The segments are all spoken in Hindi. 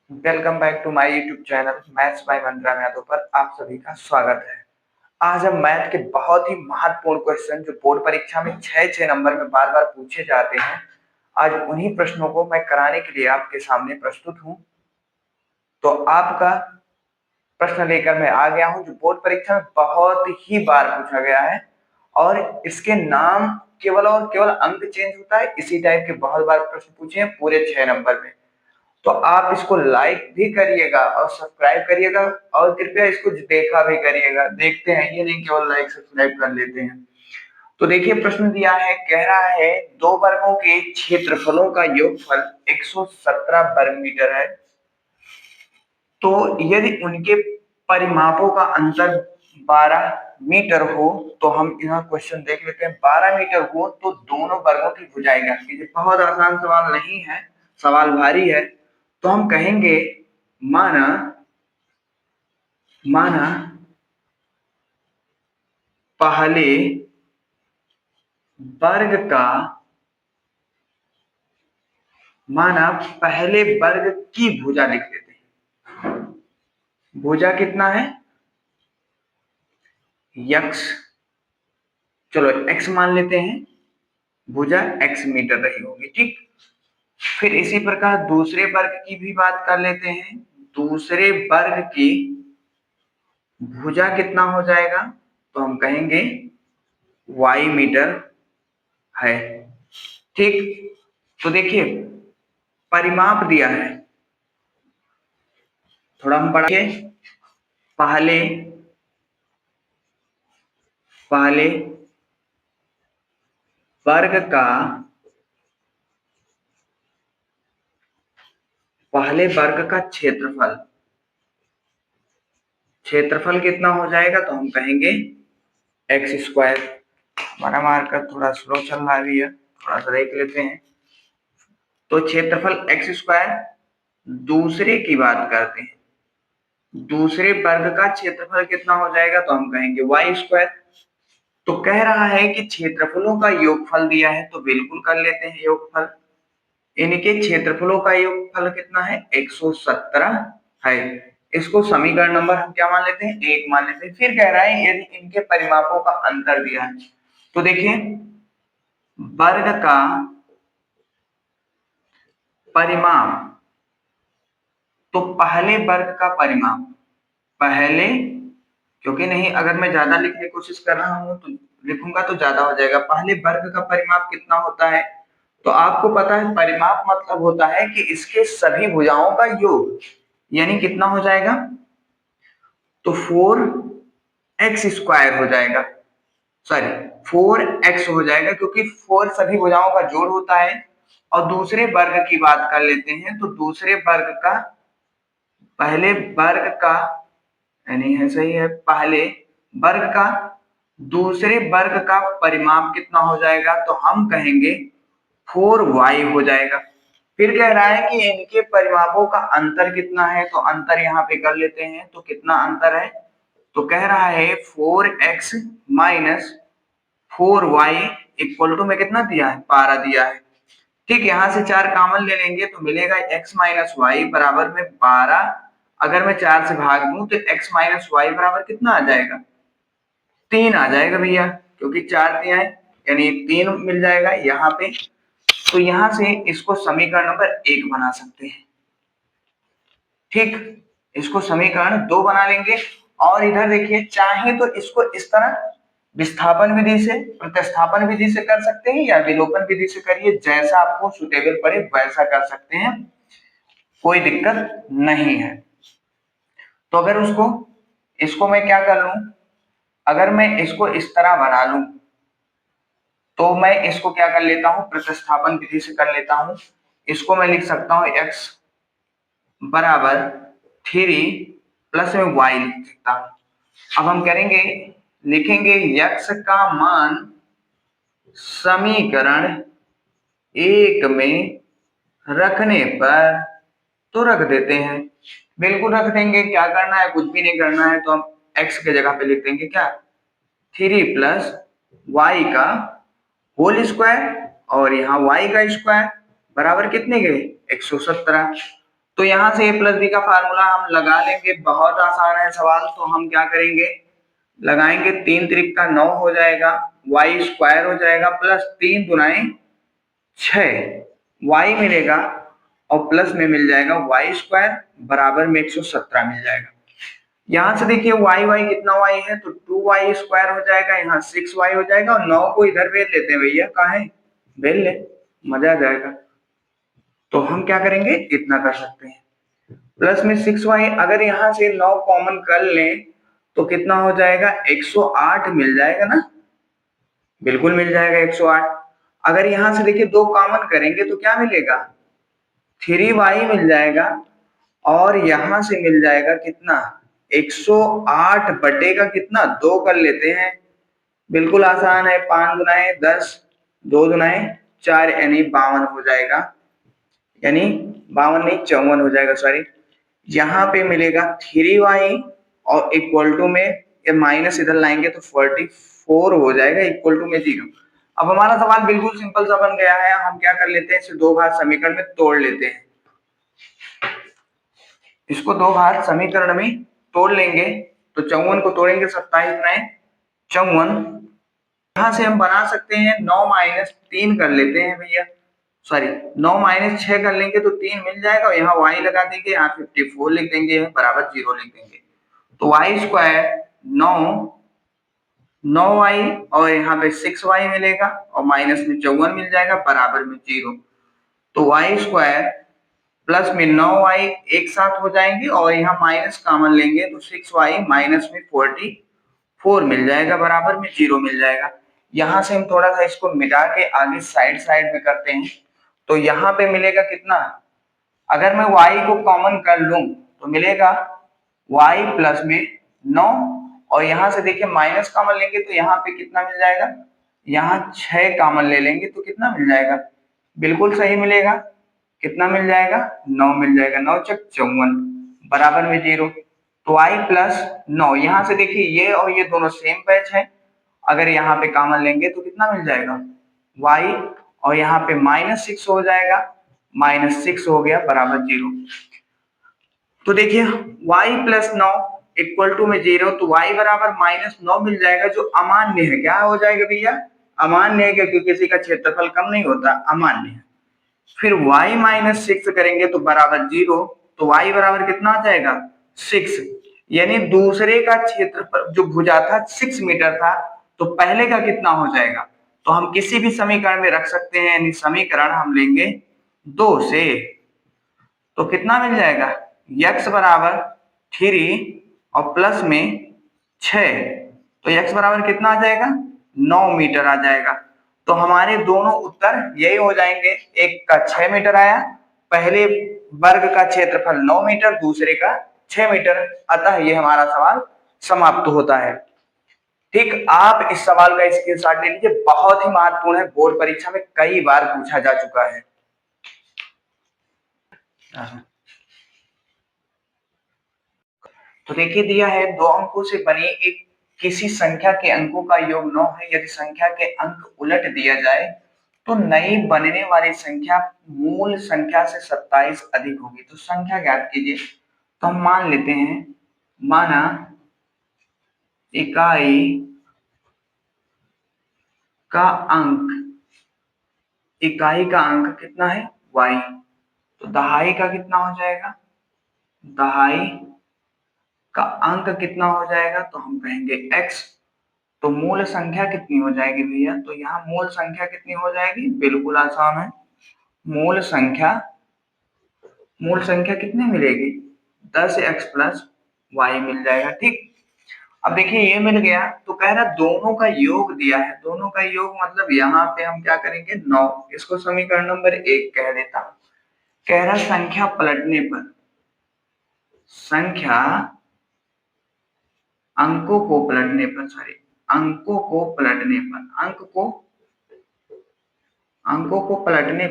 Welcome back to my YouTube channel maths by Manram Yadav पर आप सभी का स्वागत है। आज हम मैथ के बहुत ही महत्वपूर्ण क्वेश्चन जो बोर्ड परीक्षा में 6 नंबर में बार बार पूछे जाते हैं, आज उन्हीं प्रश्नों को मैं कराने के लिए आपके सामने प्रस्तुत हूं। तो आपका प्रश्न लेकर मैं आ गया हूं जो बोर्ड परीक्षा में बहुत ही बार पूछा गया है और इसके नाम केवल और केवल अंक चेंज होता है। इसी टाइप के बहुत बार प्रश्न पूछे हैं पूरे 6 नंबर में। तो आप इसको लाइक भी करिएगा और सब्सक्राइब करिएगा और कृपया इसको देखा भी करिएगा। देखते हैं, ये नहीं केवल लाइक सब्सक्राइब कर लेते हैं। तो देखिए प्रश्न दिया है, कह रहा है दो वर्गों के क्षेत्रफलों का योगफल 117 वर्ग मीटर है। तो यदि उनके परिमापों का अंतर 12 मीटर हो, तो हम यहाँ क्वेश्चन देख लेते हैं। 12 मीटर हो तो दोनों वर्गों की भुजाएं ज्ञात कीजिए। बहुत आसान सवाल नहीं है, सवाल भारी है। तो हम कहेंगे माना माना पहले वर्ग का माना पहले वर्ग की भुजा लिख लेते हैं। भुजा कितना है? यक्स, चलो एक्स मान लेते हैं। भुजा एक्स मीटर रही होगी, ठीक। फिर इसी प्रकार दूसरे वर्ग की भी बात कर लेते हैं। दूसरे वर्ग की भुजा कितना हो जाएगा? तो हम कहेंगे वाई मीटर है, ठीक। तो देखिए परिमाप दिया है, थोड़ा हम पढ़िए। पहले पहले वर्ग का पहले वर्ग का क्षेत्रफल क्षेत्रफल कितना हो जाएगा? तो हम कहेंगे एक्स स्क्वायर। हमारा मार्कर थोड़ा स्लो चल रहा है, थोड़ा सा देख लेते हैं। तो क्षेत्रफल एक्स स्क्वायर। दूसरे की बात करते हैं, दूसरे वर्ग का क्षेत्रफल कितना हो जाएगा? तो हम कहेंगे वाई स्क्वायर। तो कह रहा है कि क्षेत्रफलों का योगफल दिया है, तो बिल्कुल कर लेते हैं योगफल। इनके क्षेत्रफलों का योगफल कितना है? 117 है। इसको समीकरण नंबर हम क्या मान लेते हैं? 1 मान लेते हैं। फिर कह रहा है यदि इनके परिमापों का अंतर दिया है, तो देखिए वर्ग का परिमाप, तो पहले वर्ग का परिमाप पहले, क्योंकि नहीं अगर मैं ज्यादा लिखने की कोशिश कर रहा हूं तो लिखूंगा तो ज्यादा हो जाएगा। पहले वर्ग का परिमाप कितना होता है? तो आपको पता है परिमाप मतलब होता है कि इसके सभी भुजाओं का योग, यानी कितना हो जाएगा? तो 4x² हो जाएगा, सॉरी 4x हो जाएगा, क्योंकि 4 सभी भुजाओं का जोड़ होता है। और दूसरे वर्ग की बात कर लेते हैं, तो दूसरे वर्ग का पहले वर्ग का यानी है, सही है, पहले वर्ग का दूसरे वर्ग का परिमाप कितना हो जाएगा? तो हम कहेंगे 4y हो जाएगा। फिर कह रहा है कि इनके परिमापों का अंतर कितना है? तो अंतर यहाँ पे कर लेते हैं। तो कितना अंतर है? तो कह रहा है 4x minus 4y equal to में कितना दिया है? 12 दिया है, ठीक। यहाँ से 4 कॉमन ले लेंगे तो मिलेगा x माइनस वाई बराबर में 12। अगर मैं 4 से भाग दूं तो x माइनस वाई बराबर कितना आ जाएगा? 3 आ जाएगा भैया, क्योंकि 4 दिया है यानी 3 मिल जाएगा यहाँ पे। तो यहाँ से इसको समीकरण नंबर 1 बना सकते हैं, ठीक। इसको समीकरण 2 बना लेंगे। और इधर देखिए चाहे तो इसको इस तरह विस्थापन विधि से, प्रतिस्थापन विधि से कर सकते हैं या विलोपन विधि से करिए, जैसा आपको सुटेबल पड़े वैसा कर सकते हैं, कोई दिक्कत नहीं है। तो अगर उसको इसको मैं क्या कर लूं, अगर मैं इसको इस तरह बना लूं तो मैं इसको क्या कर लेता हूं? प्रतिस्थापन विधि से कर लेता हूं। इसको मैं लिख सकता हूं x बराबर 3 प्लस में y लिख सकता हूं। अब हम करेंगे, लिखेंगे x का मान समीकरण 1 में रखने पर, तो रख देते हैं, बिल्कुल रख देंगे। क्या करना है? कुछ भी नहीं करना है। तो हम x के जगह पे लिख देंगे क्या? 3 प्लस y का होल स्क्वायर और यहाँ y का स्क्वायर बराबर कितने गए? 117। तो यहाँ से a प्लस बी का फार्मूला हम लगा लेंगे, बहुत आसान है सवाल। तो हम क्या करेंगे, लगाएंगे 3 त्रिक का 9 हो जाएगा, वाई स्क्वायर हो जाएगा, प्लस 3 दुनाए 6 वाई मिलेगा, और प्लस में मिल जाएगा वाई स्क्वायर बराबर में 117 मिल जाएगा। यहाँ से देखिए वाई वाई कितना वाई है, तो 2y स्क्वायर हो जाएगा, यहाँ 6y हो जाएगा, और 9 को इधर भेज लेते हैं भैया, कहाँ है भेज ले, मजा आ जाएगा। तो हम क्या करेंगे, इतना कर सकते हैं, प्लस में 6y, अगर यहाँ से 9 कॉमन कर लें तो कितना हो जाएगा, 108 मिल जाएगा ना, बिल्कुल मिल जाएगा 108। अगर यहाँ से देखिए 2 कॉमन करेंगे तो क्या मिलेगा, 3y मिल जाएगा, और यहाँ से मिल जाएगा कितना, 108 बटे का कितना 2 कर लेते हैं, बिल्कुल आसान है, 5 दुनाए 10, 2 दुनाए 4, यानी 52 हो जाएगा, यानी 52 नहीं 54 हो जाएगा, सॉरी। यहाँ पे मिलेगा 3y और इक्वल टू में ये माइनस इधर लाएंगे तो 44 हो जाएगा, इक्वल टू में 0। अब हमारा सवाल बिल्कुल सिंपल सा बन गया है, हम क्या कर लेते हैं, इसे दो घात समीकरण में तोड़ लेते हैं, इसको दो घात समीकरण में तोड़ लेंगे, तो 54 को तोड़ेंगे, 27 बनाए 54, यहां से हम बना सकते हैं 9 माइनस 3 कर लेते हैं भैया, सॉरी 9 माइनस 6 कर लेंगे तो 3 मिल जाएगा, और यहाँ y लगा देंगे, यहाँ 54 लिख देंगे, बराबर 0 लिख देंगे, तो y स्क्वायर 9y और यहाँ पे 6y मिलेगा, और माइनस में 54 मिल जाएगा, बराबर में 0। तो y स्क्वायर प्लस में 9y एक साथ हो जाएंगे, और यहाँ माइनस कॉमन लेंगे तो 6y माइनस में 44 मिल जाएगा, बराबर में 0 मिल जाएगा। यहाँ से हम थोड़ा सा इसको मिटा के आगे साइड साइड में करते हैं, तो यहाँ पे मिलेगा कितना, अगर मैं y को कॉमन कर लूं तो मिलेगा y प्लस में 9, और यहाँ से देखिए माइनस कॉमन लेंगे तो यहाँ पे कितना मिल जाएगा, यहाँ 6 कॉमन ले लेंगे तो कितना मिल जाएगा, बिल्कुल सही मिलेगा, कितना मिल जाएगा, 9 मिल जाएगा, 9 चक 54 बराबर में 0। तो y प्लस 9, यहाँ से देखिए ये और ये दोनों सेम बैच है, अगर यहाँ पे कॉमन लेंगे तो कितना मिल जाएगा y, और यहाँ पे -6 हो जाएगा, -6 हो गया, बराबर 0। तो देखिए y प्लस 9 इक्वल टू में 0, तो y बराबर -9 मिल जाएगा, जो अमान्य है, क्या हो जाएगा भैया, अमान्य है, क्योंकि किसी का क्षेत्रफल कम नहीं होता, अमान्य है। फिर y माइनस 6 करेंगे तो बराबर 0, तो y बराबर कितना आ जाएगा 6, यानी दूसरे का क्षेत्रफल जो भुजा था 6 मीटर था, तो पहले का कितना हो जाएगा, तो हम किसी भी समीकरण में रख सकते हैं, यानी समीकरण हम लेंगे 2 से, तो कितना मिल जाएगा, x बराबर 3 और प्लस में 6, तो x बराबर कितना आ जाएगा 9 मीटर आ जाएगा। तो हमारे दोनों उत्तर यही हो जाएंगे, एक का 6 मीटर आया, पहले वर्ग का क्षेत्रफल 9 मीटर, दूसरे का 6 मीटर, अतः ये हमारा सवाल समाप्त होता है। ठीक, आप इस सवाल का स्क्रीनशॉट ले लीजिए, बहुत ही महत्वपूर्ण है, बोर्ड परीक्षा में कई बार पूछा जा चुका है। तो देखिए दिया है, 2 अंकों से बने एक किसी संख्या के अंकों का योग 9 है, यदि संख्या के अंक उलट दिया जाए तो नई बनने वाली संख्या मूल संख्या से 27 अधिक होगी। तो संख्या ज्ञात कीजिए। तो हम मान लेते हैं, माना इकाई का अंक, इकाई का अंक कितना है y, तो दहाई का कितना हो जाएगा, दहाई का अंक कितना हो जाएगा, तो हम कहेंगे x। तो मूल संख्या कितनी हो जाएगी भैया, तो यहाँ मूल संख्या कितनी हो जाएगी, बिल्कुल आसान है, मूल संख्या कितनी मिलेगी, 10x प्लस वाई मिल जाएगा। ठीक, अब देखिए ये मिल गया, तो कह रहा दोनों का योग दिया है, दोनों का योग मतलब यहाँ पे हम क्या करेंगे 9, इसको समीकरण नंबर 1 कह देता हूं। कह रहा संख्या पलटने पर, संख्या अंकों को पलटने पर, सॉरी अंकों को पलटने पर, अंकों को पलटने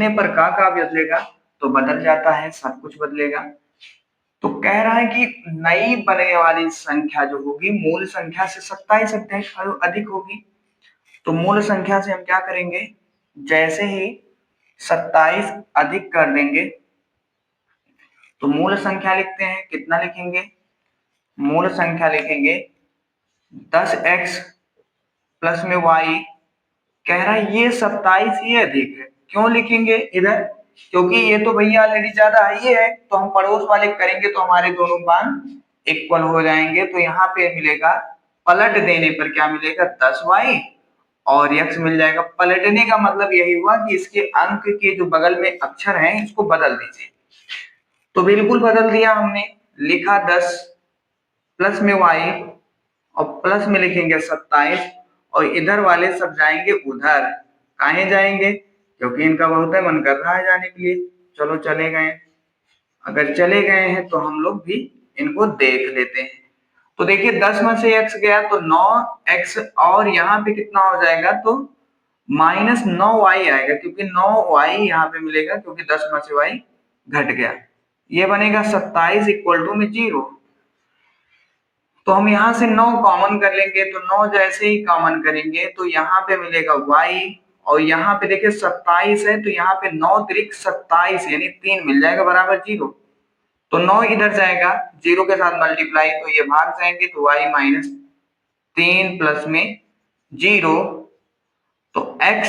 पर का बदलेगा, तो बदल जाता है, सब कुछ बदलेगा। तो कह रहा है कि नई बनने वाली संख्या जो होगी मूल संख्या से 27 अधिक होगी। तो मूल संख्या से हम क्या करेंगे, जैसे ही 27 अधिक कर देंगे तो मूल संख्या लिखते हैं, कितना लिखेंगे, मूल संख्या लिखेंगे 10x प्लस में y, कह रहा है ये 27 ये अधिक है, क्यों लिखेंगे इधर, क्योंकि ये तो भैया ऑलरेडी ज्यादा है, ये है तो हम पड़ोस वाले करेंगे तो हमारे दोनों मान इक्वल हो जाएंगे। तो यहाँ पे मिलेगा, पलट देने पर क्या मिलेगा 10y और x मिल जाएगा। पलटने का मतलब यही हुआ कि इसके अंक के जो बगल में अक्षर हैं इसको बदल दीजिए, तो बिल्कुल बदल दिया हमने, लिखा 10 प्लस में y और प्लस में लिखेंगे 27 और इधर वाले सब जाएंगे उधर, कहाँ जाएंगे, क्योंकि इनका बहुत है मन कर रहा है जाने के लिए, चलो चले गए। अगर चले गए हैं तो हम लोग भी इनको देख लेते हैं। तो देखिए 10 में से x गया तो 9x और यहाँ पे कितना हो जाएगा, तो -9y आएगा, क्योंकि 9y यहाँ पे मिलेगा क्योंकि 10 में से y घट गया। ये बनेगा 27 इक्वल टू में 0। तो हम यहाँ से 9 कॉमन कर लेंगे, तो 9 जैसे ही कॉमन करेंगे तो यहाँ पे मिलेगा y और यहाँ पे देखिए 27 है तो यहाँ पे 9 त्रिक 27 यानी 3 मिल जाएगा बराबर 0। तो 9 इधर जाएगा 0 के साथ मल्टीप्लाई, तो ये भाग जाएंगे तो y माइनस 3 प्लस में 0, तो x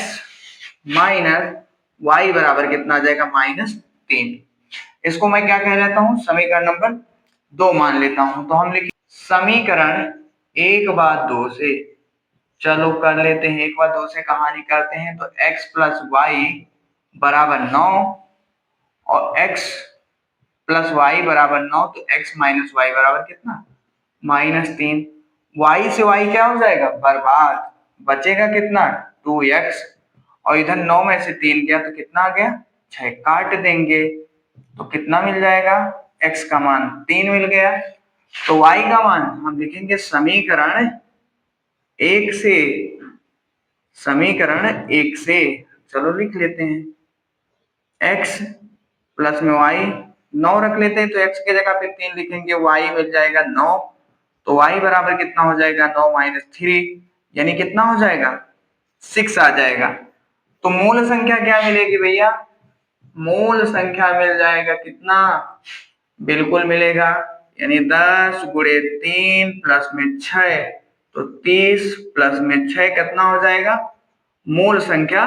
माइनस y बराबर कितना आ जाएगा -3। इसको मैं क्या कह लेता हूँ, समीकरण नंबर 2 मान लेता हूँ। तो हम लिख समीकरण 1/2 से, चलो कर लेते हैं 1/2 से कहानी करते हैं। तो x प्लस वाई बराबर 9 और x प्लस वाई बराबर 9, तो x माइनस वाई बराबर कितना -3। y से y क्या हो जाएगा बर्बाद, बचेगा कितना 2x और इधर 9 में से 3 गया तो कितना आ गया 6, काट देंगे तो कितना मिल जाएगा, x का मान 3 मिल गया। तो y का मान हम लिखेंगे समीकरण 1 से, समीकरण 1 से, चलो लिख लेते हैं x प्लस में y, 9 रख लेते हैं तो x की जगह पे 3 लिखेंगे, y मिल जाएगा 9, तो y बराबर कितना हो जाएगा 9 माइनस 3 यानी कितना हो जाएगा 6 आ जाएगा। तो मूल संख्या क्या मिलेगी भैया, मूल संख्या मिल जाएगा कितना, बिल्कुल मिलेगा, यानी 10 गुणे 3 प्लस में 6 तो 30 प्लस में 6 कितना हो जाएगा, मूल संख्या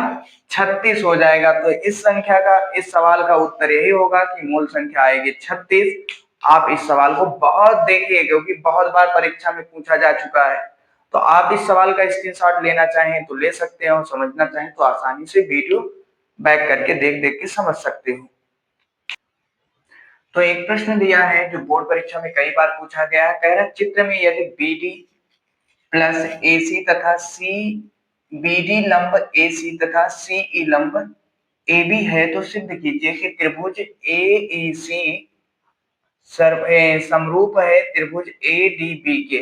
36 हो जाएगा। तो इस संख्या का, इस सवाल का उत्तर यही होगा कि मूल संख्या आएगी 36। आप इस सवाल को बहुत देखिए क्योंकि बहुत बार परीक्षा में पूछा जा चुका है। तो आप इस सवाल का स्क्रीनशॉट लेना चाहें तो ले सकते हो, समझना चाहें तो आसानी से वीडियो बैक करके देख देख के समझ सकते हो। तो एक प्रश्न दिया है जो बोर्ड परीक्षा में कई बार पूछा गया है, कह रहा है चित्र में यदि BD प्लस AC तथा BD लंब AC तथा CE लंब AB है तो सिद्ध कीजिए कि त्रिभुज AEC समरूप है त्रिभुज ADB के।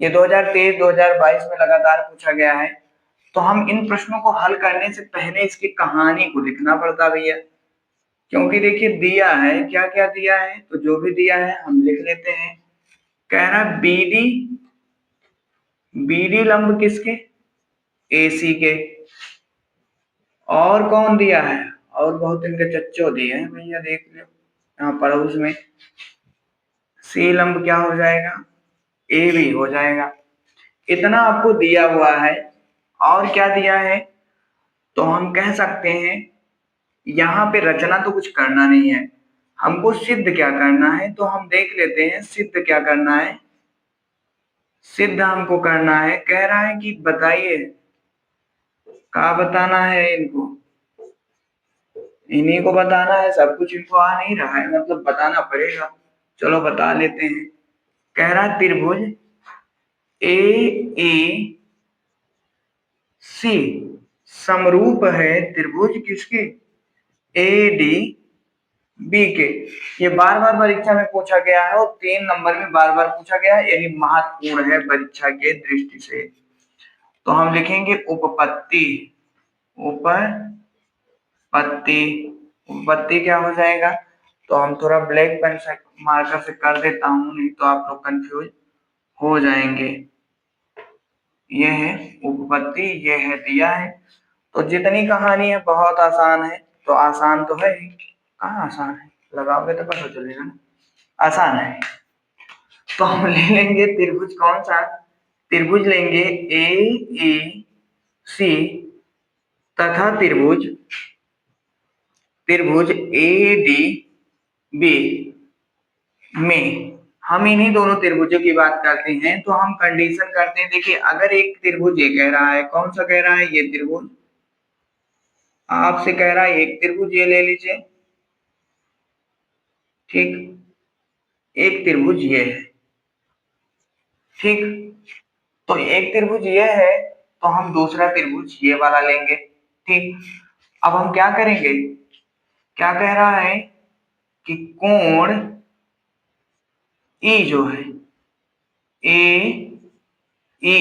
ये 2023-2022 में लगातार पूछा गया है। तो हम इन प्रश्नों को हल करने से पहले इसकी कहानी को लिखना पड़ता भैया, क्योंकि देखिए दिया है, क्या क्या दिया है, तो जो भी दिया है हम लिख लेते हैं। कह रहा BD लंब किसके, AC के, और कौन दिया है, और बहुत इनके चच्चो दिए हैं भैया, देख लो यहाँ पड़ोस में। C लंब क्या हो जाएगा, AB हो जाएगा। इतना आपको दिया हुआ है, और क्या दिया है, तो हम कह सकते हैं यहाँ पे रचना तो कुछ करना नहीं है, हमको सिद्ध क्या करना है, तो हम देख लेते हैं सिद्ध क्या करना है। सिद्ध हमको करना है, कह रहा है कि बताइए क्या बताना है इनको, इन्हीं को बताना है, सब कुछ इनको आ नहीं रहा है, मतलब बताना पड़ेगा, चलो बता लेते हैं। कह रहा है त्रिभुज AEC समरूप है त्रिभुज किसके, ADB के। ये बार बार परीक्षा में पूछा गया है और 3 नंबर में बार बार पूछा गया है, यानी महत्वपूर्ण है परीक्षा के दृष्टि से। तो हम लिखेंगे उपपत्ति, उपपत्ति, उपपत्ति क्या हो जाएगा, तो हम थोड़ा ब्लैक पेन से मार्कर से कर देता हूं, नहीं तो आप लोग कंफ्यूज हो जाएंगे। ये है उपपत्ति, ये है दिया है। तो जितनी कहानी है बहुत आसान है, तो आसान तो है ही। कहाँ आसान है, लगाओगे तो पता चलेगा ना, आसान है। तो हम ले लेंगे त्रिभुज कौन सा, त्रिभुज लेंगे ए ए सी तथा त्रिभुज त्रिभुज ए डी बी में हम इन्हीं दोनों त्रिभुजों की बात करते हैं। तो हम कंडीशन करते हैं, देखिए अगर एक त्रिभुज ये कह रहा है, कौन सा कह रहा है, ये त्रिभुज आपसे कह रहा है एक त्रिभुज ये ले लीजिए, ठीक, एक त्रिभुज ये है, ठीक। तो एक त्रिभुज ये है तो हम दूसरा त्रिभुज ये वाला लेंगे, ठीक। अब हम क्या करेंगे, क्या कह रहा है कि कोण ई जो है, ए ई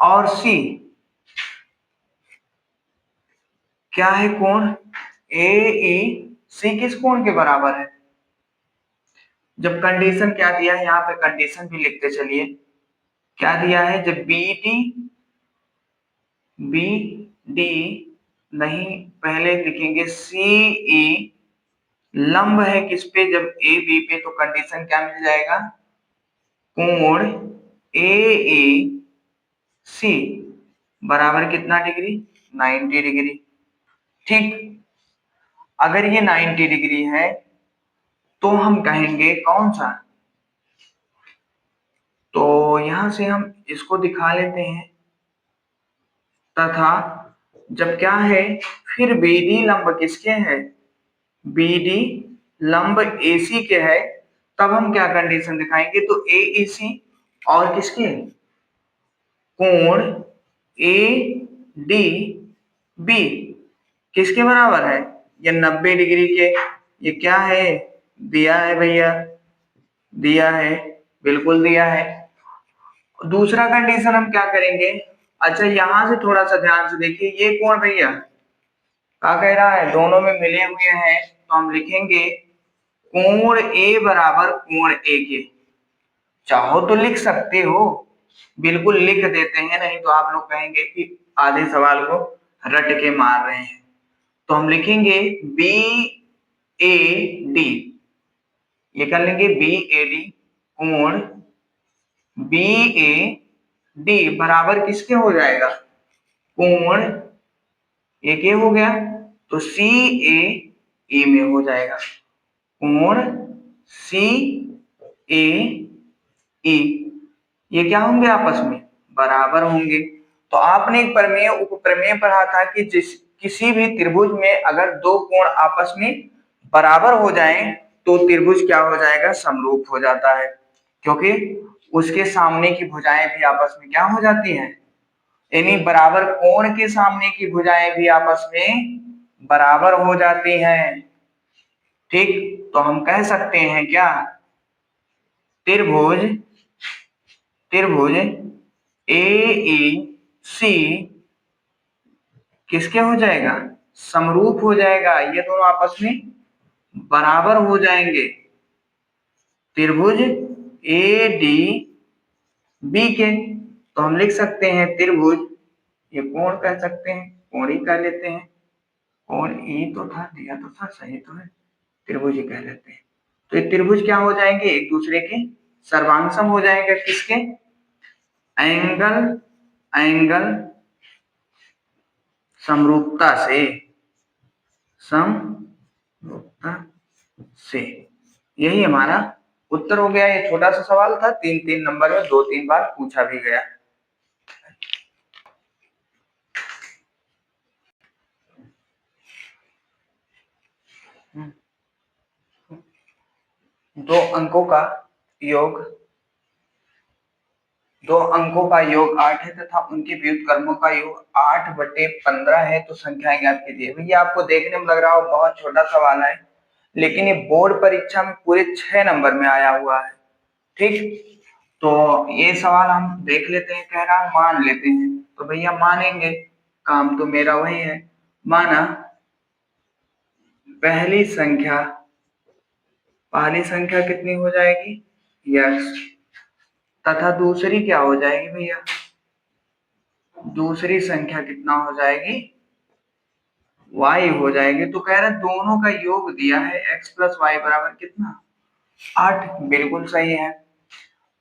और सी, क्या है कोण, ए ई सी किस कोण के बराबर है। जब कंडीशन क्या दिया है, यहाँ पे कंडीशन भी लिखते चलिए, क्या दिया है, जब बी डी नहीं, पहले लिखेंगे सी ई लंब है किस पे, जब ए बी पे, तो कंडीशन क्या मिल जाएगा, कोण ए ए सी बराबर कितना डिग्री, 90 डिग्री, ठीक। अगर ये 90 डिग्री है तो हम कहेंगे कौन सा, तो यहां से हम इसको दिखा लेते हैं, तथा जब क्या है, फिर बीडी लंब किसके है, बीडी लंब एसी के है, तब हम क्या कंडीशन दिखाएंगे, तो एसी और किसके, कोण ए डी बी किसके बराबर है, ये 90 डिग्री के, ये क्या है, दिया है भैया, दिया है, बिल्कुल दिया है। दूसरा कंडीशन हम क्या करेंगे, अच्छा यहां से थोड़ा सा ध्यान से देखिए, ये कोण भैया क्या कह रहा है, दोनों में मिले हुए हैं, तो हम लिखेंगे कोण ए बराबर कोण ए के, चाहो तो लिख सकते हो, बिल्कुल लिख देते हैं, नहीं तो आप लोग कहेंगे कि आधे सवाल को रट के मार रहे हैं। तो हम लिखेंगे बी ए डी, ये कर लेंगे बी ए डी, कोण बी ए डी बराबर किसके हो जाएगा, कोण एक ए हो गया, तो सी ए ई में हो जाएगा, कोण सी ए ई, ये क्या होंगे, आपस में बराबर होंगे। तो आपने एक प्रमेय उपप्रमेय पढ़ा था कि जिस किसी भी त्रिभुज में अगर दो कोण आपस में बराबर हो जाएं तो त्रिभुज क्या हो जाएगा, समरूप हो जाता है, क्योंकि उसके सामने की भुजाएं भी आपस में क्या हो जाती हैं, यानी बराबर कोण के सामने की भुजाएं भी आपस में बराबर हो जाती हैं, ठीक। तो हम कह सकते हैं क्या, त्रिभुज त्रिभुज ए ई सी किसके हो जाएगा, समरूप हो जाएगा, ये दोनों आपस में बराबर हो जाएंगे, त्रिभुज ए डी बी के। तो हम लिख सकते हैं त्रिभुज, ये कोण कह सकते हैं, कोण ही कह लेते हैं, कोण ई तो था, दिया तो था, सही तो है, त्रिभुज ही कह लेते हैं। तो ये त्रिभुज क्या हो जाएंगे, एक दूसरे के सर्वांगसम हो जाएंगे, किसके, एंगल एंगल समरूपता से, समरूपता से, यही हमारा उत्तर हो गया। ये छोटा सा सवाल था, 3-3 नंबर में 2-3 बार पूछा भी गया। दो अंकों का योग 8 है तथा उनके व्युत्क्रमों का योग 8/15 है, तो संख्याएं ज्ञात कीजिए। भैया आपको देखने में लग रहा हो बहुत छोटा सवाल है, लेकिन ये बोर्ड परीक्षा में पूरे 6 नंबर में आया हुआ है, ठीक। तो ये सवाल हम देख लेते हैं, कह रहा है मान लेते हैं, तो भैया मानेंगे, काम तो मेरा वही है, माना पहली संख्या कितनी हो जाएगी, यस, तथा दूसरी क्या हो जाएगी भैया, दूसरी संख्या कितना हो जाएगी, y हो जाएगी। तो कह रहे हैं दोनों का योग दिया है x प्लस वाई बराबर कितना, 8। बिल्कुल सही है।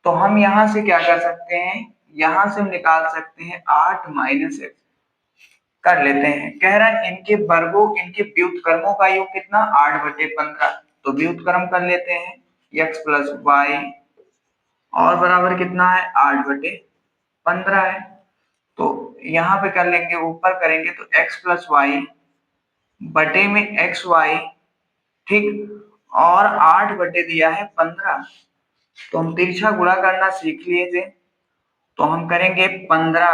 तो हम यहां से क्या कर सकते हैं, यहां से हम निकाल सकते हैं 8 माइनस एक्स। कर लेते हैं, कह रहा है इनके वर्गों, इनके व्युत्क्रमों का योग कितना, 8/15। तो व्युत्क्रम कर लेते हैं, x प्लस वाई और बराबर कितना है, 8/15 है। तो यहाँ पे कर लेंगे, ऊपर करेंगे तो x प्लस वाई बटे में एक्स वाई, ठीक, और 8 बटे दिया है 15। तो हम तिरछा गुणा करना सीख लिए थे, तो हम करेंगे 15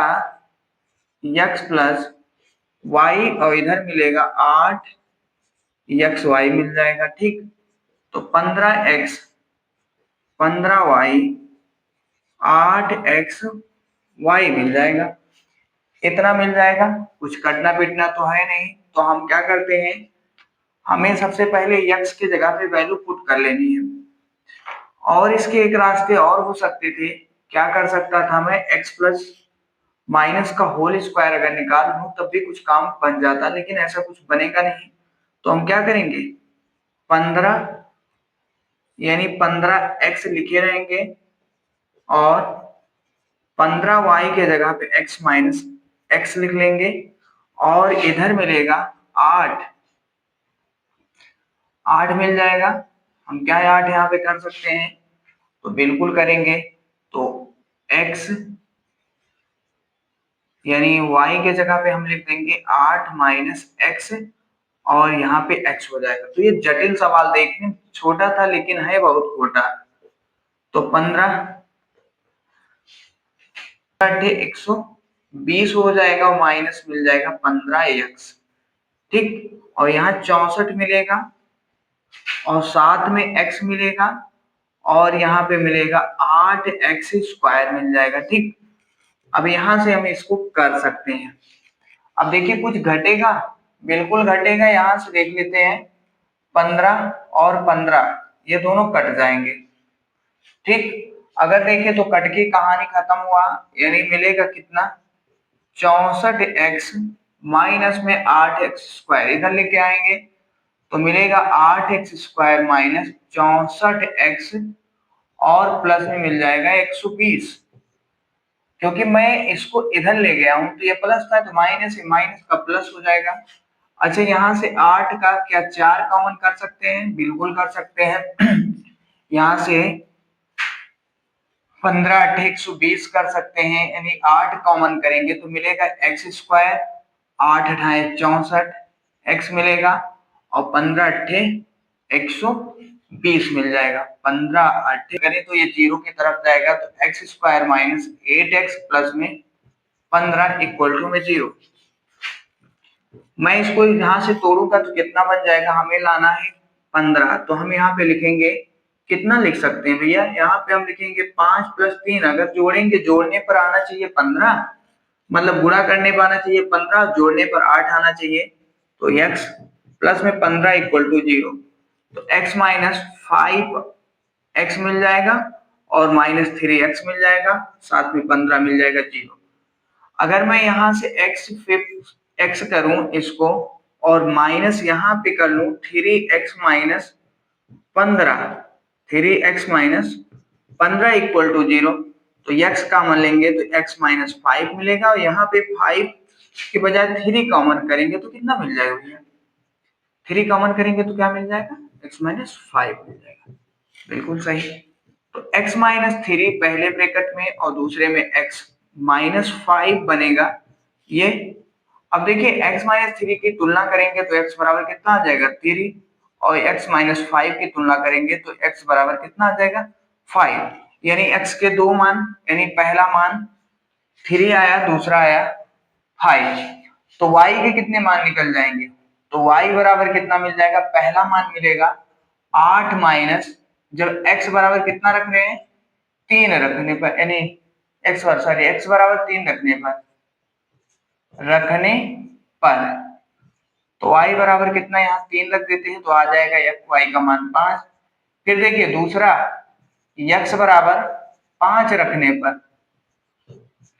x प्लस वाई और इधर मिलेगा 8 एक्स वाई मिल जाएगा, ठीक। तो 15x 15y 8x वाई मिल जाएगा, इतना मिल जाएगा। कुछ कटना पिटना तो है नहीं। तो हम क्या करते हैं, हमें सबसे पहले x की जगह पे वैल्यू पुट कर लेनी है। और इसके एक रास्ते और हो सकते थे, क्या कर सकता था मैं, x प्लस माइनस का होल स्क्वायर अगर निकाल लूं तब भी कुछ काम बन जाता, लेकिन ऐसा कुछ बनेगा नहीं। तो हम क्या करेंगे, 15 यानी 15x लिखे रहेंगे और 15y के जगह पे x माइनस एक्स लिख लेंगे और इधर मिलेगा 8 8 मिल जाएगा। हम क्या 8 यहाँ पे कर सकते हैं, तो बिल्कुल करेंगे। तो x यानी y के जगह पे हम लिख देंगे 8 माइनस एक्स और यहाँ पे x हो जाएगा। तो ये जटिल सवाल देखने में छोटा था लेकिन है बहुत छोटा। तो 15 120 हो जाएगा और माइनस मिल जाएगा 15x, ठीक। और यहाँ 64 मिलेगा और साथ में x मिलेगा और यहाँ पे मिलेगा 8x स्क्वायर मिल जाएगा, ठीक। अब यहां से हम इसको कर सकते हैं। अब देखिए कुछ घटेगा, बिल्कुल घटेगा। यहां से देख लेते हैं, 15 और 15 ये दोनों कट जाएंगे, ठीक। अगर देखें तो कट की कहानी खत्म हुआ, यानी मिलेगा कितना, 64x माइनस में 8x स्क्वायर इधर लेके आएंगे तो मिलेगा 8x स्क्वायर माइनस 64x और प्लस में मिल जाएगा 120। क्योंकि मैं इसको इधर ले गया हूं तो ये प्लस था तो माइनस है, माइनस का प्लस हो जाएगा। अच्छा यहां से 8 का क्या 4 कॉमन कर सकते हैं, बिल्कुल कर सकते हैं। यहां से 15 8 120 कर सकते हैं, यानी 8 कॉमन करेंगे तो मिलेगा एक्स स्क्वायर, 8 अठाए 64 एक्स मिलेगा और 15 अट्ठे 120 मिल जाएगा। 15 अट्ठे करें तो ये जीरो की तरफ जाएगा, तो x square minus 8x plus में 15 इक्वल टू में 0। मैं इसको यहां से तोड़ूंगा तो कितना बन जाएगा, हमें लाना है 15। तो हम यहाँ पे लिखेंगे, कितना लिख सकते हैं भैया, यहाँ पे हम लिखेंगे 5 प्लस 3। अगर जोड़ेंगे, जोड़ने पर आना चाहिए 15, मतलब गुणा करने पर आना चाहिए 15, जोड़ने पर 8 आना चाहिए। तो x प्लस में 15 इक्वल टू 0। तो x माइनस 5x मिल जाएगा और माइनस 3x मिल जाएगा, साथ में 15 मिल जाएगा 0। अगर मैं यहां से x करूं इसको और माइनस यहां पे कर लूं 3x minus 15, 3x minus 15 equal to 0। तो x कॉमन लेंगे तो x माइनस 5 मिलेगा और यहाँ पे 5 के बजाय 3 कॉमन करेंगे तो कितना मिल जाएगा भैया, 3 कॉमन करेंगे तो क्या मिल जाएगा, x माइनस 5 मिल जाएगा। बिल्कुल सही। तो x माइनस 3 पहले ब्रैकेट में और दूसरे में x माइनस 5 बनेगा ये। अब देखिए x माइनस 3 की तुलना करेंगे तो x बराबर कितना आ जाएगा 3, और x माइनस 5 की तुलना करेंगे तो x बराबर कितना आ जाएगा 5। यानी x के दो मान, यानी पहला मान 3 आया, दूसरा आया 5। तो y के कितने मान निकल जाएंगे, तो y बराबर कितना मिल जाएगा, पहला मान मिलेगा 8 माइनस, जब x बराबर कितना रख रहे हैं 3 रखने पर, यानी x बराबर 3 रखने पर तो y बराबर कितना, यहाँ 3 रख देते हैं तो आ जाएगा y का मान 5। फिर देखिए दूसरा, x बराबर 5 रखने पर,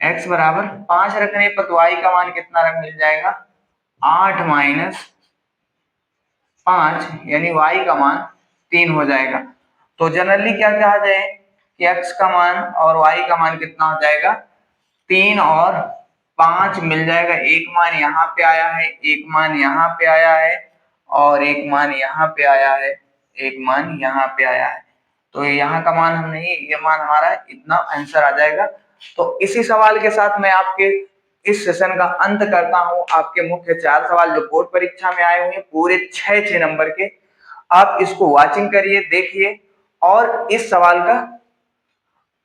x बराबर 5 रखने पर तो y का मान कितना मिल जाएगा 8 माइनस 5 यानी y का मान 3 हो जाएगा। तो जनरली क्या कहा जाए कि x का मान और y का मान कितना हो जाएगा, 3 और 5 मिल जाएगा। एक मान यहाँ पे आया है, एक मान यहाँ पे आया है और एक मान यहाँ पे आया है, एक मान यहाँ पे आया है। तो यहाँ का मान हम नहीं, ये मान हमारा इतना आंसर आ जाएगा। तो इसी सवाल के साथ मैं आपके इस सेशन का अंत करता हूं। आपके मुख्य 4 सवाल जो बोर्ड परीक्षा में आए हुए हैं, पूरे 6 नंबर के, आप इसको वाचिंग करिए, देखिए और इस सवाल का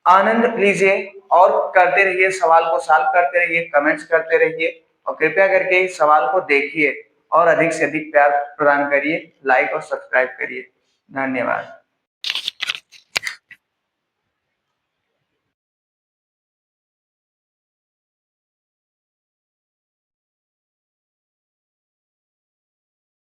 आनंद लीजिए और करते रहिए, सवाल को सॉल्व करते रहिए, कमेंट्स करते रहिए और कृपया करके इस सवाल को देखिए और अधिक से अधिक प्यार प्रदान करिए, लाइक और सब्सक्राइब करिए। धन्यवाद।